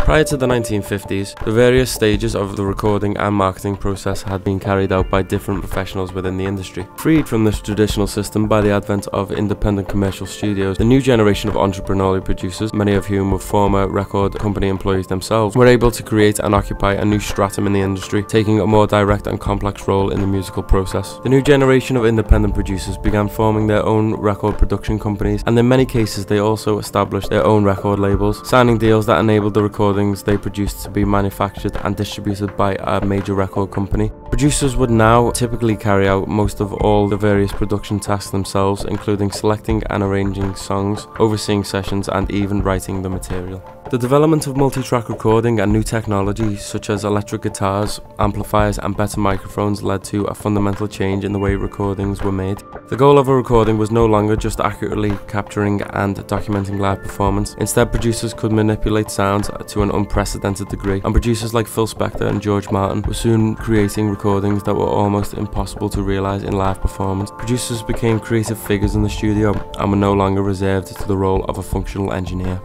Prior to the 1950s, the various stages of the recording and marketing process had been carried out by different professionals within the industry. Freed from this traditional system by the advent of independent commercial studios, the new generation of entrepreneurial producers, many of whom were former record company employees themselves, were able to create and occupy a new stratum in the industry, taking a more direct and complex role in the musical process. The new generation of independent producers began forming their own record production companies, and in many cases they also established their own record labels, signing deals that enabled the recordings they produced to be manufactured and distributed by a major record company. Producers would now typically carry out most of all the various production tasks themselves, including selecting and arranging songs, overseeing sessions, and even writing the material. The development of multi-track recording and new technology such as electric guitars, amplifiers, and better microphones led to a fundamental change in the way recordings were made. The goal of a recording was no longer just accurately capturing and documenting live performance. Instead, producers could manipulate sound to an unprecedented degree, and producers like Phil Spector and George Martin were soon creating recordings that were almost impossible to realize in live performance. Producers became creative figures in the studio and were no longer reserved to the role of a functional engineer.